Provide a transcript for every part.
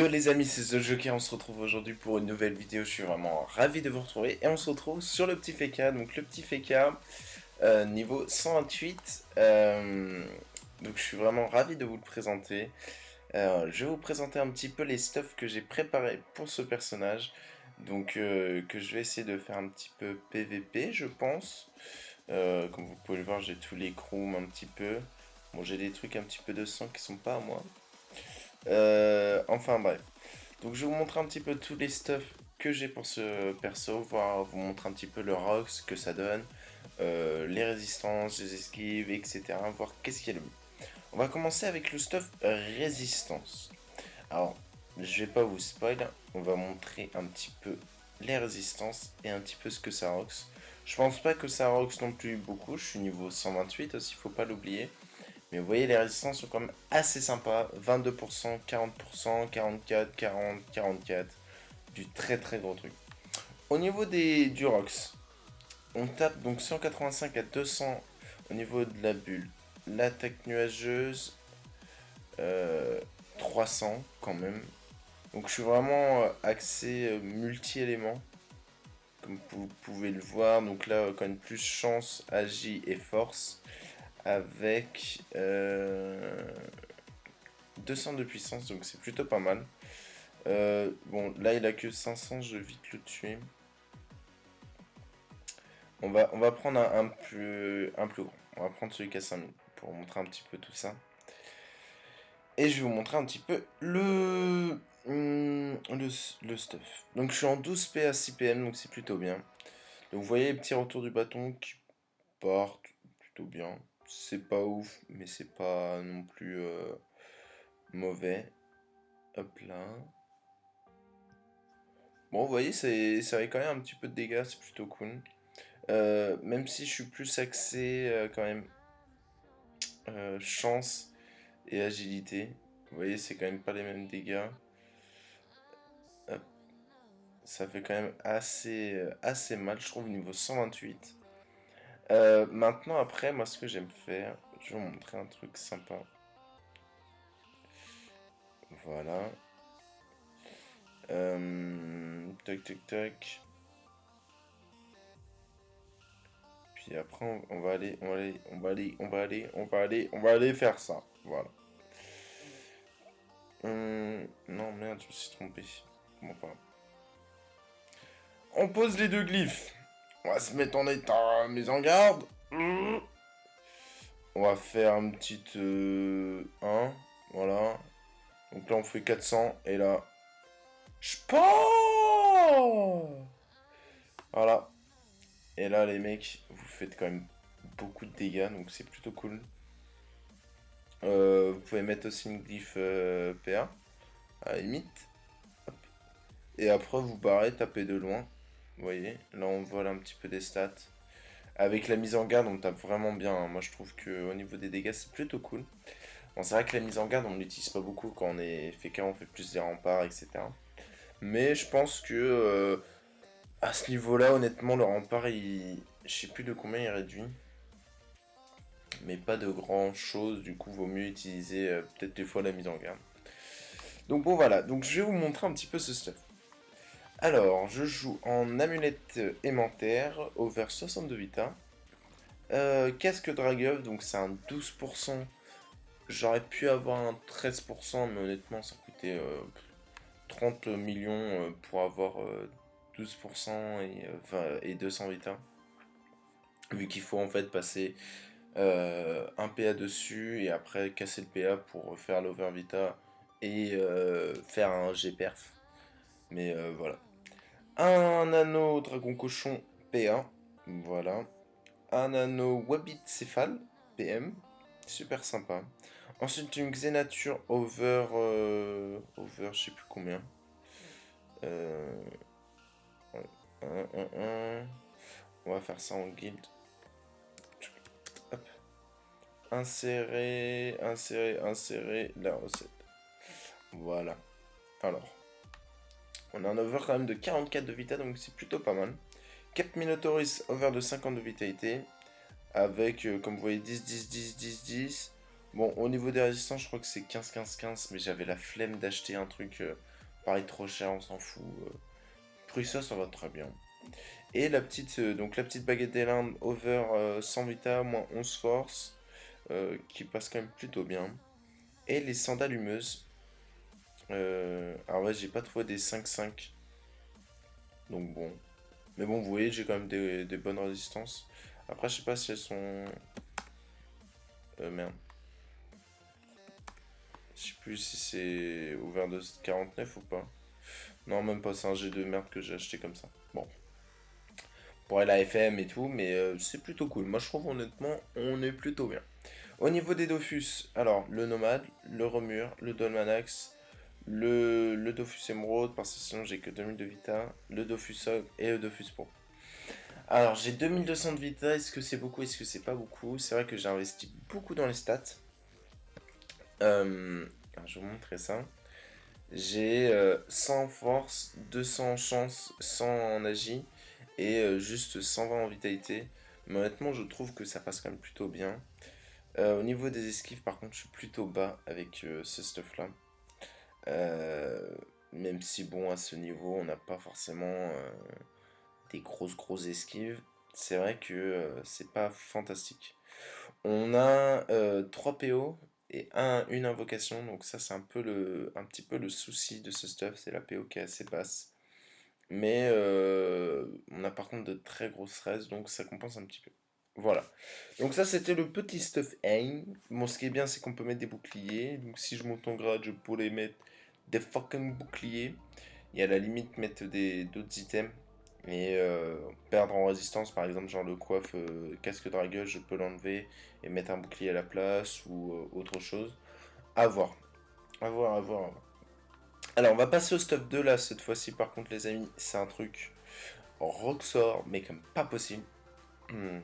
Yo les amis, c'est The Joker, on se retrouve aujourd'hui pour une nouvelle vidéo, je suis vraiment ravi de vous retrouver et on se retrouve sur le petit Feka, donc le petit Feka niveau 128, donc je suis vraiment ravi de vous le présenter. Je vais vous présenter un petit peu les stuffs que j'ai préparés pour ce personnage, donc que je vais essayer de faire un petit peu PVP je pense. Comme vous pouvez le voir, j'ai tous les chrome un petit peu, bon j'ai des trucs un petit peu de sang qui sont pas à moi. Enfin bref. Donc je vais vous montrer un petit peu tous les stuffs que j'ai pour ce perso, voir vous montrer un petit peu le rocks, ce que ça donne, les résistances, les esquives, etc. Voir qu'est-ce qu'il y a le mieux. On va commencer avec le stuff résistance. Alors, je vais pas vous spoil, on va montrer un petit peu les résistances et un petit peu ce que ça rocks. Je pense pas que ça rocks non plus beaucoup, je suis niveau 128 aussi, faut pas l'oublier. Mais vous voyez, les résistances sont quand même assez sympas. 22%, 40%, 44, 40, 44. Du très très gros truc. Au niveau du ROX, on tape donc 185 à 200 au niveau de la bulle. L'attaque nuageuse, 300 quand même. Donc je suis vraiment axé multi-éléments. Comme vous pouvez le voir, donc là quand même plus chance, agi et force. Avec 200 de puissance, donc c'est plutôt pas mal. Bon, là il a que 500, je vais vite le tuer. On va prendre un plus grand. On va prendre celui qui a 5000 pour vous montrer un petit peu tout ça. Et je vais vous montrer un petit peu le stuff. Donc je suis en 12 P à 6 PM, donc c'est plutôt bien. Donc vous voyez les petits retours du bâton qui partent plutôt bien. C'est pas ouf, mais c'est pas non plus mauvais. Hop là. Bon, vous voyez, ça avait quand même un petit peu de dégâts, c'est plutôt cool. Même si je suis plus axé quand même chance et agilité. Vous voyez, c'est quand même pas les mêmes dégâts. Hop. Ça fait quand même assez mal, je trouve, niveau 128. Maintenant, après, moi, ce que j'aime faire, je vais vous montrer un truc sympa. Voilà. Tac, tac, tac. Puis après, on va aller faire ça. Voilà. Non, merde, je me suis trompé. Bon, pas. On pose les deux glyphes. On va se mettre en état mise en garde. On va faire un petit 1. Voilà. Donc là, on fait 400. Et là, je pense. Voilà. Et là, les mecs, vous faites quand même beaucoup de dégâts. Donc c'est plutôt cool. Vous pouvez mettre aussi une glyphe PA. À la limite. Et après, vous barrez, tapez de loin. Vous voyez, là on vole un petit peu des stats. Avec la mise en garde, on tape vraiment bien. Hein. Moi, je trouve qu'au niveau des dégâts, c'est plutôt cool. Bon, c'est vrai que la mise en garde, on l'utilise pas beaucoup quand on est FK, on fait plus des remparts, etc. Mais je pense que à ce niveau-là, honnêtement, le rempart, je sais plus de combien il réduit. Mais pas de grand chose, du coup, vaut mieux utiliser peut-être des fois la mise en garde. Donc bon, voilà. Donc je vais vous montrer un petit peu ce stuff. Alors, je joue en amulette aimantère, over 62 vita. Casque Dragueuf, donc c'est un 12%. J'aurais pu avoir un 13%, mais honnêtement, ça coûtait 30 millions pour avoir 12% et 200 vita. Vu qu'il faut en fait passer un PA dessus et après casser le PA pour faire l'over vita et faire un G-perf. Mais voilà. Un anneau dragon cochon P1. Voilà. Un anneau Wabbit céphale PM. Super sympa. Ensuite une Xenature over. Over je sais plus combien. On va faire ça en guild. Hop. Insérer la recette. Voilà. Alors. On a un over quand même de 44 de vita, donc c'est plutôt pas mal. Cap Minotaurus over de 50 de vitalité. Avec, comme vous voyez, 10, 10, 10, 10, 10. Bon, au niveau des résistances, je crois que c'est 15, 15, 15. Mais j'avais la flemme d'acheter un truc Pareil, trop cher, on s'en fout. Pris ça va très bien. Et la petite, donc la petite baguette des limbes over 100 vita, moins 11 force, qui passe quand même plutôt bien. Et les sandales humeuses. Alors ouais, j'ai pas trouvé des 5-5. Donc bon. Mais bon, vous voyez, j'ai quand même des bonnes résistances. Après, je sais pas si elles sont... merde. Je sais plus si c'est ouvert de 49 ou pas. Non, même pas, c'est un G de merde que j'ai acheté comme ça. Bon. Pour la FM et tout, mais c'est plutôt cool. Moi, je trouve honnêtement, on est plutôt bien. Au niveau des Dofus, alors, le Nomade, le Remure, le Dolmanax, le Dofus Emerald, parce que sinon j'ai que 2000 de Vita, le Dofus Hog et le Dofus Pro. Alors, j'ai 2200 de Vita, est-ce que c'est beaucoup, est-ce que c'est pas beaucoup? C'est vrai que j'ai investi beaucoup dans les stats. Alors, je vais vous montrer ça. J'ai 100 force, 200 en chance, 100 en agi et juste 120 en vitalité. Mais honnêtement, je trouve que ça passe quand même plutôt bien. Au niveau des esquives, par contre, je suis plutôt bas avec ce stuff-là. Euh, Même si, bon, à ce niveau, on n'a pas forcément des grosses esquives. C'est vrai que c'est pas fantastique. On a 3 PO et une invocation, donc ça c'est un petit peu le souci de ce stuff, c'est la PO qui est assez basse. Mais on a par contre de très grosses res, donc ça compense un petit peu. Voilà. Donc ça c'était le petit stuff aim. Bon, ce qui est bien c'est qu'on peut mettre des boucliers. Donc si je monte en grade, je pourrais mettre des fucking boucliers. Et à la limite mettre d'autres items. Et perdre en résistance, par exemple, genre le coiffe casque dragueul, je peux l'enlever et mettre un bouclier à la place ou autre chose. À voir. À voir, à voir, à voir. Alors, on va passer au stop 2 là, cette fois-ci, par contre, les amis, c'est un truc rocksort, mais comme pas possible. Hmm.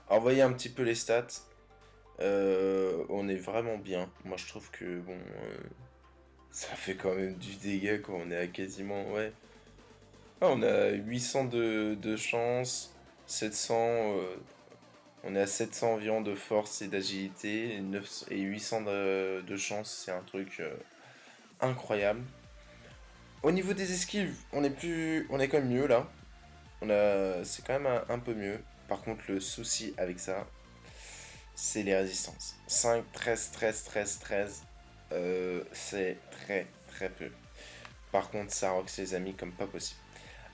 Alors, voyez un petit peu les stats. On est vraiment bien. Moi, je trouve que, bon, ça fait quand même du dégât quand on est à quasiment, ouais. Ah, on a 800 de chance, 700, on est à 700 environ de force et d'agilité, et 800 de chance, c'est un truc incroyable. Au niveau des esquives, on est quand même mieux là. C'est quand même un peu mieux. Par contre, le souci avec ça, c'est les résistances. 5, 13, 13, 13, 13, c'est très peu. Par contre, ça rox les amis comme pas possible.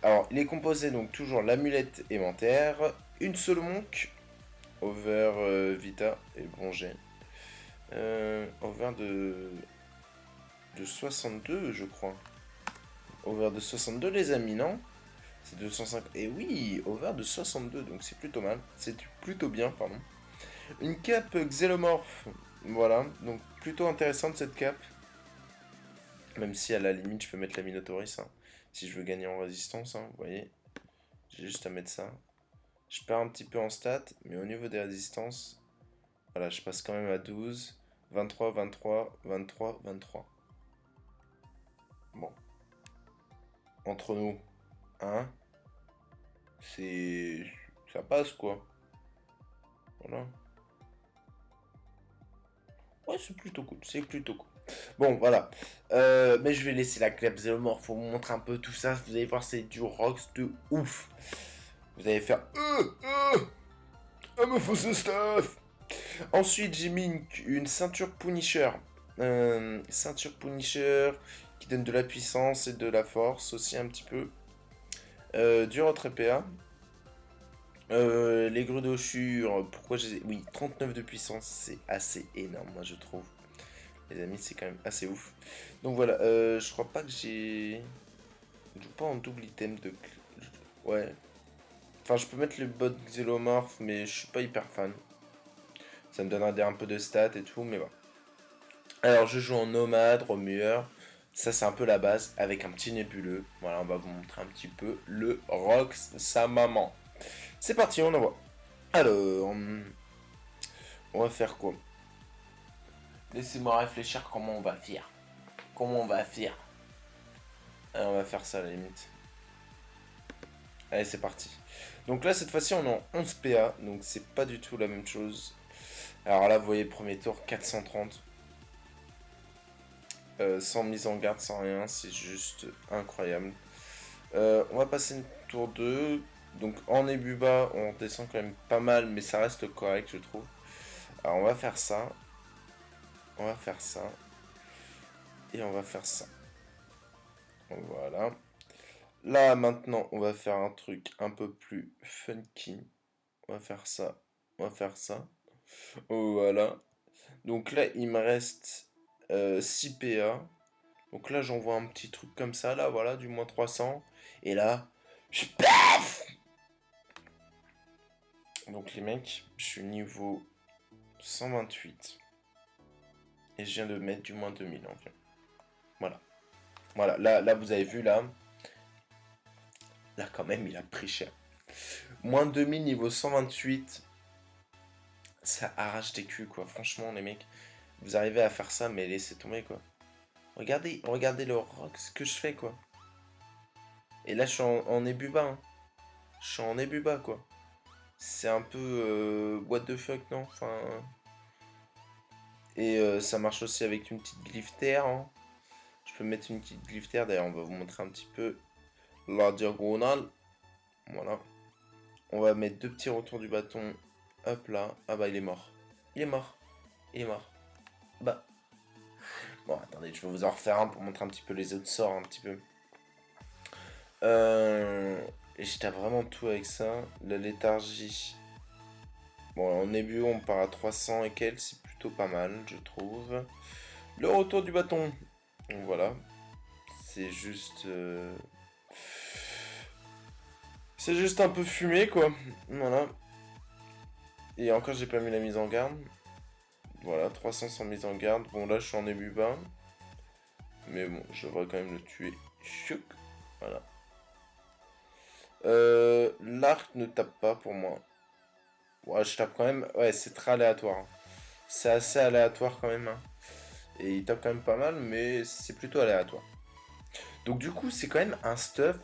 Alors, il est composé donc toujours l'amulette aimentaire, une seule monk, over vita et bronzé. Over de 62, je crois. Over de 62, les amis, non? C'est 205. Et oui, over de 62, donc c'est plutôt mal. C'est plutôt bien, pardon. Une cape xélomorphe. Voilà, donc plutôt intéressante cette cape. Même si à la limite, je peux mettre la Minotauris. Hein, si je veux gagner en résistance, hein, vous voyez. J'ai juste à mettre ça. Je perds un petit peu en stats, mais au niveau des résistances, voilà, je passe quand même à 12, 23, 23, 23, 23. Bon, entre nous, hein, c'est... ça passe quoi. Voilà. Ouais, c'est plutôt cool, c'est plutôt cool. Bon, voilà. Mais je vais laisser la clap Xelomorph pour vous montrer un peu tout ça. Vous allez voir, c'est du rocks de ouf. Vous allez faire... me faut ce stuff. Ensuite, j'ai mis une ceinture Punisher. Ceinture Punisher qui donne de la puissance et de la force aussi un petit peu. Du retrait PA. Les grues d'ossure, pourquoi j'ai... Oui, 39 de puissance, c'est assez énorme, moi je trouve. Les amis, c'est quand même assez ouf. Donc voilà, je crois pas que j'ai... Je joue pas en double item de... Ouais. Enfin, je peux mettre le bot Xelomorph, mais je suis pas hyper fan. Ça me donnera un peu de stats et tout, mais voilà. Alors, je joue en nomade, remueur. Ça, c'est un peu la base, avec un petit nébuleux. Voilà, on va vous montrer un petit peu le Rox, sa maman. C'est parti, on envoie. Alors, on va faire quoi? Laissez-moi réfléchir comment on va faire. Comment on va faire? Alors, on va faire ça à la limite. Allez, c'est parti. Donc là, cette fois-ci, on est en 11 PA, donc c'est pas du tout la même chose. Alors là, vous voyez, premier tour, 430. sans mise en garde, sans rien, c'est juste incroyable. On va passer une tour 2. Donc en Ebuba, on descend quand même pas mal, mais ça reste correct, je trouve. Alors on va faire ça. On va faire ça. Et on va faire ça. Voilà. Là, maintenant, on va faire un truc un peu plus funky. On va faire ça. On va faire ça. Voilà. Donc là, il me reste 6 PA. Donc là, j'envoie un petit truc comme ça, là, voilà, du moins 300. Et là, je paf. Donc les mecs, je suis niveau 128. Et je viens de mettre du moins 2000 environ. Voilà. Voilà, là vous avez vu, là. Là, quand même, il a pris cher. Moins 2000 niveau 128. Ça arrache des culs, quoi. Franchement, les mecs, vous arrivez à faire ça, mais laissez tomber, quoi. Regardez le rock, ce que je fais, quoi. Et là, je suis en Ebuba, hein. Je suis en Ebuba, quoi. C'est un peu... what the fuck, non? Enfin... Et ça marche aussi avec une petite glyph terre, hein. Je peux mettre une petite glyph terre, d'ailleurs, on va vous montrer un petit peu la diagonale. Voilà. On va mettre deux petits retours du bâton. Hop là. Ah bah, il est mort. Il est mort. Il est mort. Bah. Bon, attendez, je vais vous en refaire un pour montrer un petit peu les autres sorts, un petit peu. Et je tape vraiment tout avec ça. La léthargie. Bon, en début, on part à 300 et quelques, c'est plutôt pas mal, je trouve. Le retour du bâton. Donc voilà. C'est juste... C'est juste un peu fumé, quoi. Voilà. Et encore, j'ai pas mis la mise en garde. Voilà, 300 sans mise en garde. Bon, là, je suis en début bas. Mais bon, je devrais quand même le tuer. Chouk. Voilà. L'arc ne tape pas pour moi. Ouais, je tape quand même. Ouais, c'est très aléatoire, hein. C'est assez aléatoire quand même, hein. Et il tape quand même pas mal, mais c'est plutôt aléatoire. Donc du coup, c'est quand même un stuff.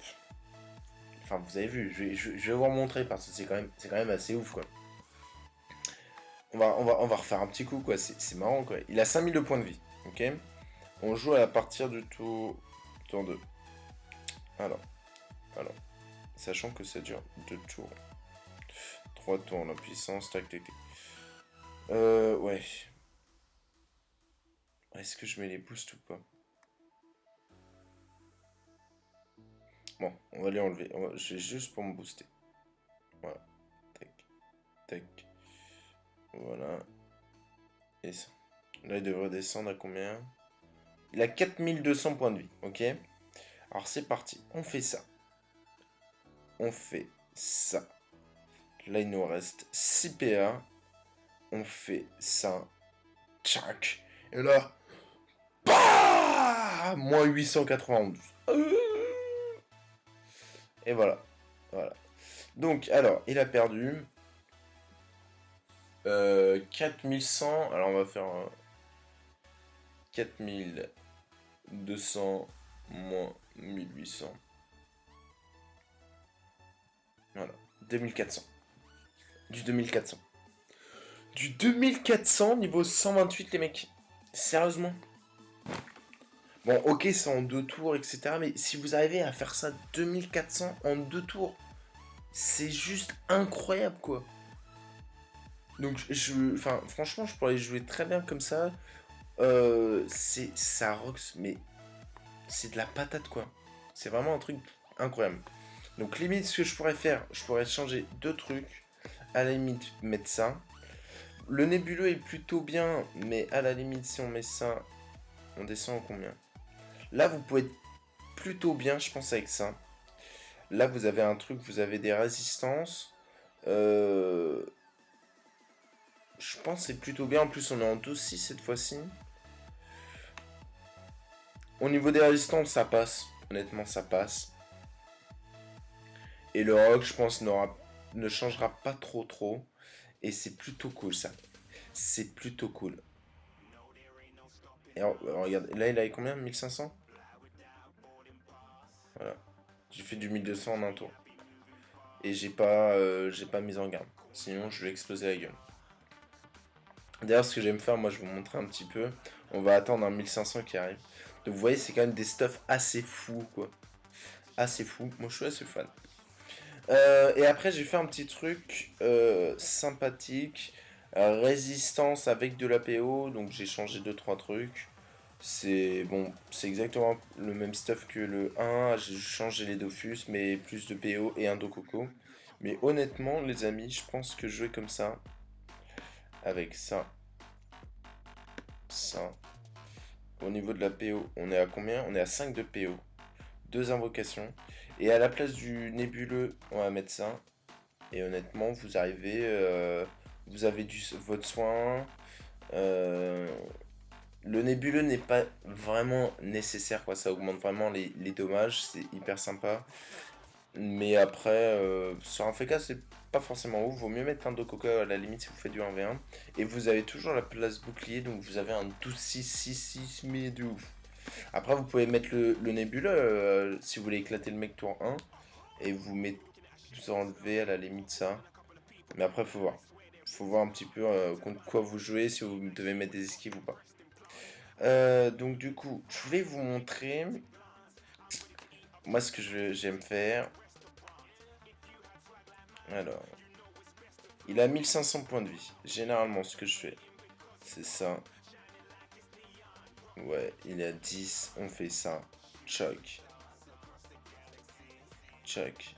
Enfin, vous avez vu, je vais vous remontrer parce que c'est quand même assez ouf, quoi. On va refaire un petit coup, quoi. C'est marrant, quoi. Il a 5000 de points de vie, ok. On joue à partir du tour 2. Alors, sachant que ça dure 2 tours. 3 tours, la puissance, tac, tac, tac. Ouais. Est-ce que je mets les boosts ou pas? Bon, on va les enlever. J'ai juste pour me booster. Voilà. Tac, tac. Voilà. Et ça. Là, il devrait descendre à combien? Il a 4200 points de vie, ok. Alors, c'est parti. On fait ça. On fait ça. Là, il nous reste 6 PA. On fait ça. Tchac. Et là... Bah moins 892. Et voilà. Voilà. Donc, alors, il a perdu 4100. Alors, on va faire 4200 moins 1800. Voilà. 2400. Du 2400. Du 2400 niveau 128, les mecs. Sérieusement. Bon, ok, c'est en 2 tours, etc. Mais si vous arrivez à faire ça 2400 en 2 tours, c'est juste incroyable, quoi. Donc, enfin, franchement, je pourrais jouer très bien comme ça. Ça rocks, mais c'est de la patate, quoi. C'est vraiment un truc incroyable. Donc, limite, ce que je pourrais faire, je pourrais changer deux trucs. À la limite, mettre ça. Le nébuleux est plutôt bien, mais à la limite, si on met ça, on descend à combien? Là, vous pouvez être plutôt bien, je pense, avec ça. Là, vous avez un truc, vous avez des résistances. Je pense que c'est plutôt bien. En plus, on est en 2-6 cette fois-ci. Au niveau des résistances, ça passe. Honnêtement, ça passe. Et le rock, je pense, ne changera pas trop. Et c'est plutôt cool, ça. C'est plutôt cool. Et regarde, là, il a combien? 1500? Voilà. J'ai fait du 1200 en un tour. Et j'ai pas mis en garde. Sinon, je vais exploser la gueule. D'ailleurs, ce que j'aime faire, moi je vais vous montrer un petit peu. On va attendre un 1500 qui arrive. Donc vous voyez, c'est quand même des stuffs assez fous, quoi. Assez fou. Moi je suis assez fan. Et après, j'ai fait un petit truc sympathique. Résistance avec de la l'APO. Donc j'ai changé deux trois trucs. C'est bon, c'est exactement le même stuff que le 1. J'ai changé les Dofus, mais plus de PO et un Dococo. Mais honnêtement, les amis, je pense que jouer comme ça, avec ça, ça. Au niveau de la PO, on est à combien? On est à 5 de PO. Deux invocations. Et à la place du nébuleux, on va mettre ça. Et honnêtement, vous arrivez, vous avez votre soin. euh, le nébuleux n'est pas vraiment nécessaire, quoi. Ça augmente vraiment les dommages, c'est hyper sympa. Mais après, sur un FK, c'est pas forcément ouf. Vaut mieux mettre un Dokoka à la limite si vous faites du 1v1. Et vous avez toujours la place bouclier, donc vous avez un 12-6-6-6, mais de ouf. Après, vous pouvez mettre le nébuleux si vous voulez éclater le mec tour 1. Et vous enlevez à la limite ça. Mais après, faut voir. Faut voir un petit peu contre quoi vous jouez, si vous devez mettre des esquives ou pas. Donc du coup, je voulais vous montrer moi ce que j'aime faire. Alors, il a 1500 points de vie. Généralement, ce que je fais, c'est ça. Ouais, il est à 10, on fait ça. Choc. Choc.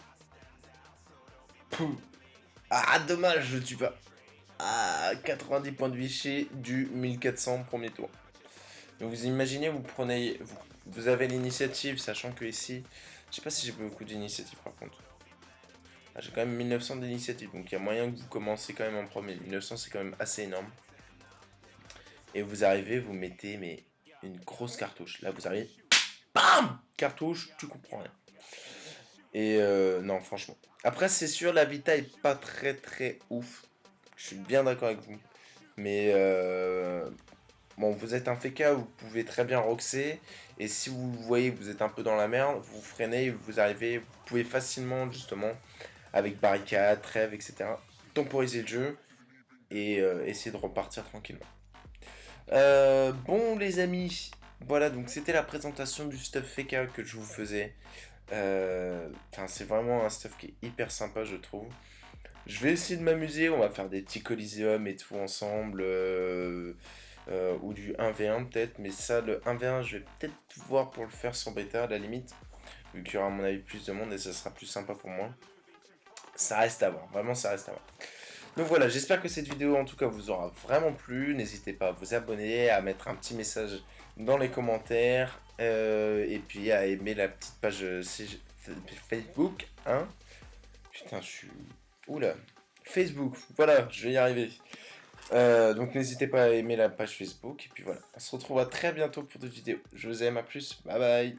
Pouh. Ah, dommage, je le tue pas. Ah, 90 points de vie chez du 1400 premier tour. Donc vous imaginez, vous avez l'initiative, sachant que ici, je sais pas si j'ai beaucoup d'initiative par contre. Ah, j'ai quand même 1900 d'initiative, donc il y a moyen que vous commencez quand même en premier. 1900 c'est quand même assez énorme. Et vous arrivez, vous mettez mais une grosse cartouche. Là vous arrivez, BAM cartouche, tu comprends rien. Et non franchement. Après c'est sûr la Vita est pas très très ouf. Je suis bien d'accord avec vous. Mais bon, vous êtes un FK, vous pouvez très bien roxer. Et si vous voyez que vous êtes un peu dans la merde, vous freinez, vous arrivez, vous pouvez facilement, justement, avec barricade, trêve, etc., temporiser le jeu et essayer de repartir tranquillement. Bon, les amis, voilà, donc c'était la présentation du stuff FK que je vous faisais. C'est vraiment un stuff qui est hyper sympa, je trouve. Je vais essayer de m'amuser, on va faire des petits coliseums et tout ensemble. Ou du 1v1 peut-être, mais ça, le 1v1, je vais peut-être voir pour le faire sur bêta à la limite, vu qu'il y aura à mon avis plus de monde et ça sera plus sympa pour moi. Ça reste à voir, vraiment ça reste à voir. Donc voilà, j'espère que cette vidéo en tout cas vous aura vraiment plu. N'hésitez pas à vous abonner, à mettre un petit message dans les commentaires et puis à aimer la petite page Facebook. Hein. Putain, je suis. Oula. Facebook, voilà, je vais y arriver. Donc n'hésitez pas à aimer la page Facebook. Et puis voilà, on se retrouve à très bientôt pour d'autres vidéos. Je vous aime, à plus, bye bye.